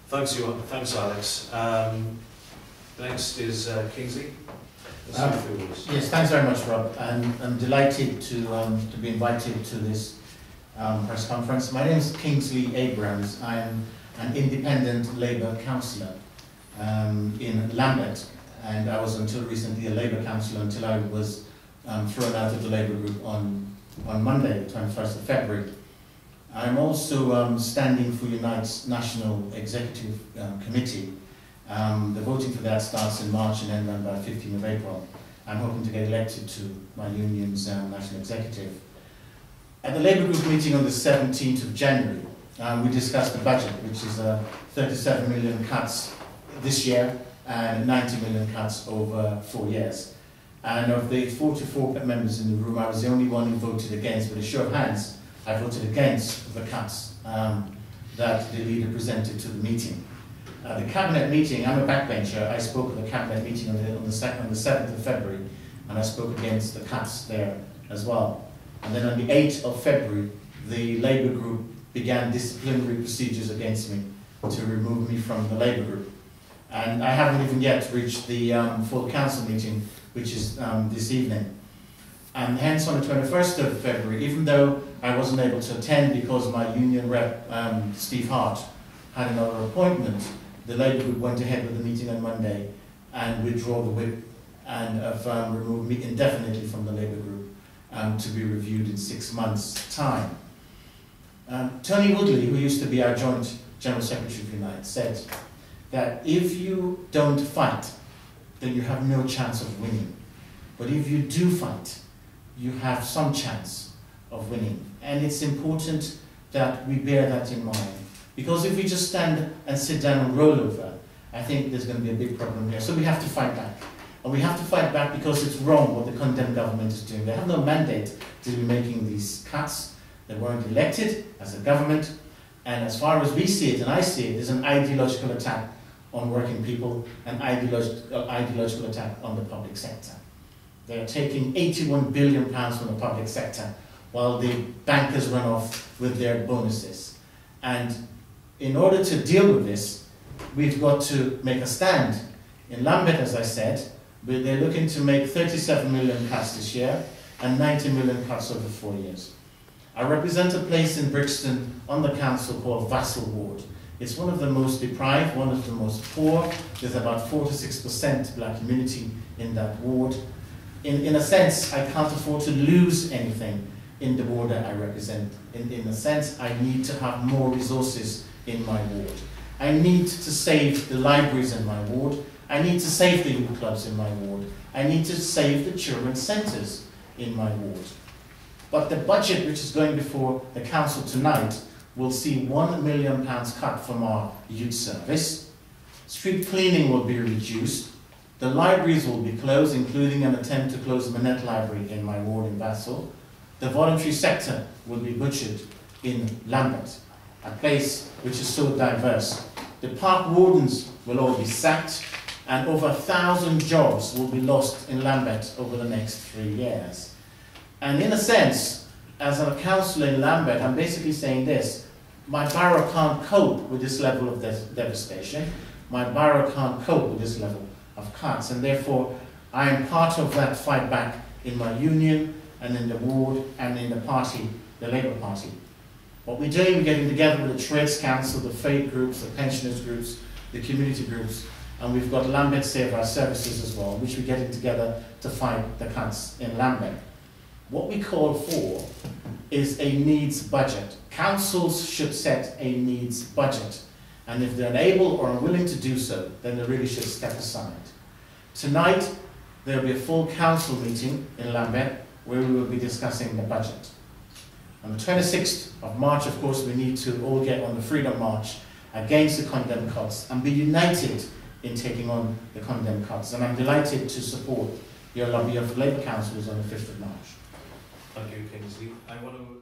Thanks, Alex. Next is Kingsley. Yes, thanks very much, Rob. I'm delighted to be invited to this press conference. My name is Kingsley Abrams. I am an independent Labour councillor in Lambeth, and I was until recently a Labour councillor until I was thrown out of the Labour group on Monday, the 21st of February. I'm also standing for Unite's National Executive Committee. The voting for that starts in March and ends by 15th of April. I'm hoping to get elected to my union's national executive. At the Labour group meeting on the 17th of January, we discussed the budget, which is 37 million cuts this year and 90 million cuts over 4 years. And of the 44 members in the room, I was the only one who voted against. With a show of hands, I voted against the cuts that the leader presented to the meeting. The cabinet meeting, I'm a backbencher, I spoke at the cabinet meeting on the 7th of February, and I spoke against the cuts there as well. And then on the 8th of February, the Labour group began disciplinary procedures against me to remove me from the Labour group. And I haven't even yet reached the full council meeting, which is this evening. And hence on the 21st of February, even though I wasn't able to attend because my union rep, Steve Hart, had another appointment, the Labour group went ahead with the meeting on Monday and withdraw the whip and have removed me indefinitely from the Labour group to be reviewed in 6 months' time. Tony Woodley, who used to be our joint General Secretary of Unite, said that if you don't fight, then you have no chance of winning. But if you do fight, you have some chance of winning. And it's important that we bear that in mind. Because if we just stand and sit down and roll over, I think there's going to be a big problem here. So we have to fight back. And we have to fight back because it's wrong what the condemned government is doing. They have no mandate to be making these cuts. They weren't elected as a government. And as far as we see it, and I see it, there's an ideological attack on working people, an ideological attack on the public sector. They are taking £81 billion from the public sector while the bankers run off with their bonuses. And in order to deal with this, we've got to make a stand. In Lambeth, as I said, they're looking to make 37 million cuts this year and 90 million cuts over 4 years. I represent a place in Brixton on the council called Vassal Ward. It's one of the most deprived, one of the most poor. There's about 4 to 6% black community in that ward. In a sense, I can't afford to lose anything in the ward that I represent. In a sense, I need to have more resources in my ward. I need to save the libraries in my ward. I need to save the youth clubs in my ward. I need to save the children's centres in my ward. But the budget which is going before the council tonight will see £1 million cut from our youth service. Street cleaning will be reduced. The libraries will be closed, including an attempt to close the Manette Library in my ward in Vassal. The voluntary sector will be butchered in Lambeth, a place which is so diverse. The park wardens will all be sacked, and over 1,000 jobs will be lost in Lambeth over the next 3 years. And in a sense, as a councillor in Lambeth, I'm basically saying this: my borough can't cope with this level of devastation. My borough can't cope with this level of cuts, and therefore I am part of that fight back in my union and in the ward and in the party, the Labour Party. What we're doing, we're getting together with the Trades Council, the faith groups, the pensioners groups, the community groups, and we've got Lambeth Save Our Services as well, which we're getting together to fight the cuts in Lambeth. What we call for is a needs budget. Councils should set a needs budget, and if they're unable or unwilling to do so, then they really should step aside. Tonight, there will be a full council meeting in Lambeth where we will be discussing the budget. On the 26th of March, of course, we need to all get on the Freedom March against the condemned cuts and be united in taking on the condemned cuts. And I'm delighted to support your lobby of Labour councillors on the 5th of March. Thank you, Kingsley. I want to